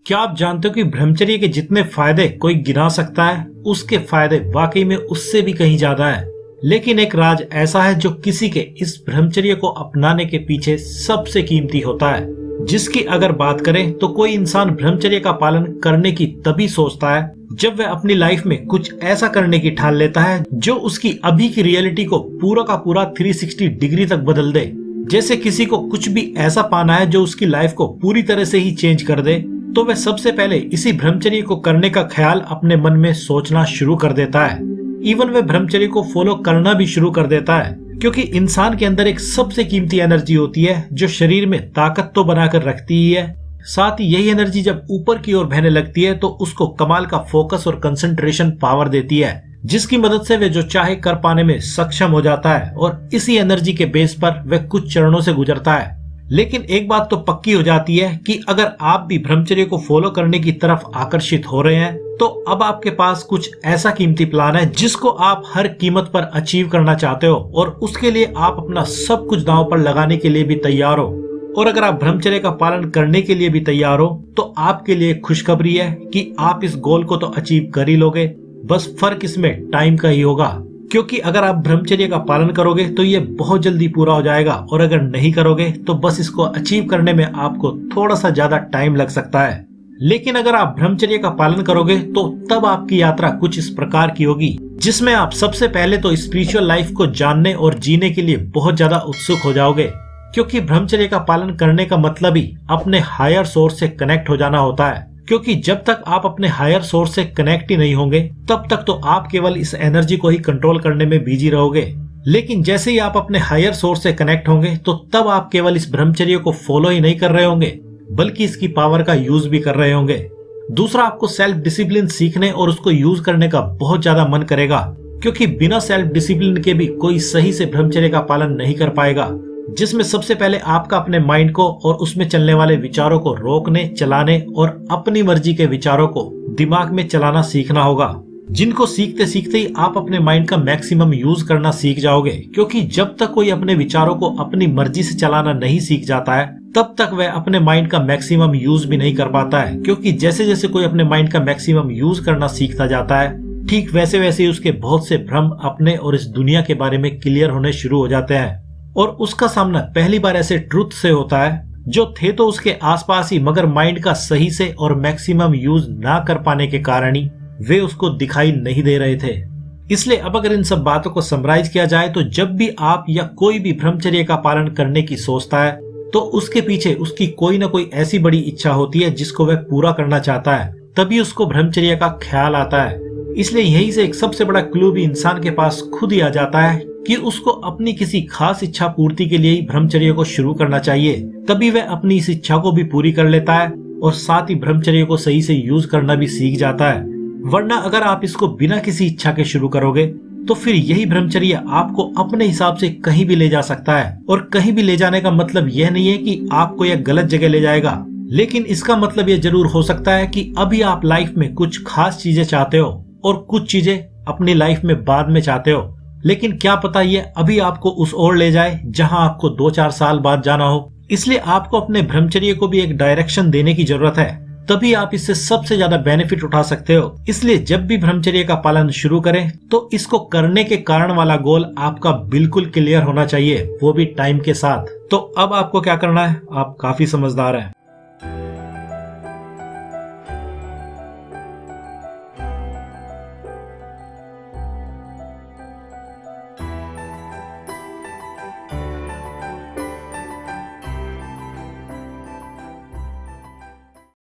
क्या आप जानते हो कि ब्रह्मचर्य के जितने फायदे कोई गिना सकता है, उसके फायदे वाकई में उससे भी कहीं ज्यादा है। लेकिन एक राज ऐसा है जो किसी के इस ब्रह्मचर्य को अपनाने के पीछे सबसे कीमती होता है, जिसकी अगर बात करें तो कोई इंसान ब्रह्मचर्य का पालन करने की तभी सोचता है जब वह अपनी लाइफ में कुछ ऐसा करने की ठान लेता है जो उसकी अभी की रियलिटी को पूरा का पूरा 360 डिग्री तक बदल दे। जैसे किसी को कुछ भी ऐसा पाना है जो उसकी लाइफ को पूरी तरह से ही चेंज कर दे, तो वह सबसे पहले इसी ब्रह्मचर्य को करने का ख्याल अपने मन में सोचना शुरू कर देता है। इवन वह ब्रह्मचर्य को फॉलो करना भी शुरू कर देता है, क्योंकि इंसान के अंदर एक सबसे कीमती एनर्जी होती है जो शरीर में ताकत तो बनाकर रखती ही है, साथ ही यही एनर्जी जब ऊपर की ओर बहने लगती है तो उसको कमाल का फोकस और कंसंट्रेशन पावर देती है, जिसकी मदद से वह जो चाहे कर पाने में सक्षम हो जाता है और इसी एनर्जी के बेस पर वह कुछ चरणों से गुजरता है। लेकिन एक बात तो पक्की हो जाती है कि अगर आप भी ब्रह्मचर्य को फॉलो करने की तरफ आकर्षित हो रहे हैं तो अब आपके पास कुछ ऐसा कीमती प्लान है जिसको आप हर कीमत पर अचीव करना चाहते हो और उसके लिए आप अपना सब कुछ दांव पर लगाने के लिए भी तैयार हो। और अगर आप ब्रह्मचर्य का पालन करने के लिए भी तैयार हो तो आपके लिए खुशखबरी है कि आप इस गोल को तो अचीव कर ही लोगे, बस फर्क इसमें टाइम का ही होगा। क्योंकि अगर आप ब्रह्मचर्य का पालन करोगे तो ये बहुत जल्दी पूरा हो जाएगा और अगर नहीं करोगे तो बस इसको अचीव करने में आपको थोड़ा सा ज्यादा टाइम लग सकता है। लेकिन अगर आप ब्रह्मचर्य का पालन करोगे तो तब आपकी यात्रा कुछ इस प्रकार की होगी जिसमें आप सबसे पहले तो स्पिरिचुअल लाइफ को जानने और जीने के लिए बहुत ज्यादा उत्सुक हो जाओगे, क्योंकि ब्रह्मचर्य का पालन करने का मतलब ही अपने हायर सोर्स से कनेक्ट हो जाना होता है। क्योंकि जब तक आप अपने हायर सोर्स से कनेक्ट ही नहीं होंगे तब तक तो आप केवल इस एनर्जी को ही कंट्रोल करने में बिजी रहोगे। लेकिन जैसे ही आप अपने हायर सोर्स से कनेक्ट होंगे तो तब आप केवल इस ब्रह्मचर्य को फॉलो ही नहीं कर रहे होंगे बल्कि इसकी पावर का यूज भी कर रहे होंगे। दूसरा, आपको सेल्फ डिसिप्लिन सीखने और उसको यूज करने का बहुत ज्यादा मन करेगा, क्योंकि बिना सेल्फ डिसिप्लिन के भी कोई सही से ब्रह्मचर्य का पालन नहीं कर पाएगा, जिसमें सबसे पहले आपका अपने माइंड को और उसमें चलने वाले विचारों को रोकने, चलाने और अपनी मर्जी के विचारों को दिमाग में चलाना सीखना होगा, जिनको सीखते सीखते ही आप अपने माइंड का मैक्सिमम यूज करना सीख जाओगे। क्योंकि जब तक कोई अपने विचारों को अपनी मर्जी से चलाना नहीं सीख जाता है तब तक वह अपने माइंड का मैक्सिमम यूज भी नहीं कर पाता है। क्योंकि जैसे जैसे कोई अपने माइंड का मैक्सिमम यूज करना सीखता जाता है, ठीक वैसे वैसे ही उसके बहुत से भ्रम अपने और इस दुनिया के बारे में क्लियर होने शुरू हो जाते हैं और उसका सामना पहली बार ऐसे ट्रुथ से होता है जो थे तो उसके आसपास ही, मगर माइंड का सही से और मैक्सिमम यूज ना कर पाने के कारण ही वे उसको दिखाई नहीं दे रहे थे। इसलिए अब अगर इन सब बातों को समराइज किया जाए तो जब भी आप या कोई भी ब्रह्मचर्य का पालन करने की सोचता है तो उसके पीछे उसकी कोई ना कोई ऐसी बड़ी इच्छा होती है जिसको वह पूरा करना चाहता है, तभी उसको ब्रह्मचर्य का ख्याल आता है। इसलिए यही से एक सबसे बड़ा क्लू भी इंसान के पास खुद ही आ जाता है कि उसको अपनी किसी खास इच्छा पूर्ति के लिए ही ब्रह्मचर्य को शुरू करना चाहिए, तभी वह अपनी इस इच्छा को भी पूरी कर लेता है और साथ ही ब्रह्मचर्य को सही से यूज करना भी सीख जाता है। वरना अगर आप इसको बिना किसी इच्छा के शुरू करोगे तो फिर यही ब्रह्मचर्य आपको अपने हिसाब से कहीं भी ले जा सकता है। और कहीं भी ले जाने का मतलब यह नहीं है कि आपको यह गलत जगह ले जाएगा, लेकिन इसका मतलब यह जरूर हो सकता है कि अभी आप लाइफ में कुछ खास चीजें चाहते हो और कुछ चीजें अपनी लाइफ में बाद में चाहते हो, लेकिन क्या पता ये अभी आपको उस ओर ले जाए जहां आपको 2-4 साल बाद जाना हो। इसलिए आपको अपने ब्रह्मचर्य को भी एक डायरेक्शन देने की जरूरत है, तभी आप इससे सबसे ज्यादा बेनिफिट उठा सकते हो। इसलिए जब भी ब्रह्मचर्य का पालन शुरू करें तो इसको करने के कारण वाला गोल आपका बिल्कुल क्लियर होना चाहिए, वो भी टाइम के साथ। तो अब आपको क्या करना है, आप काफी समझदार हैं।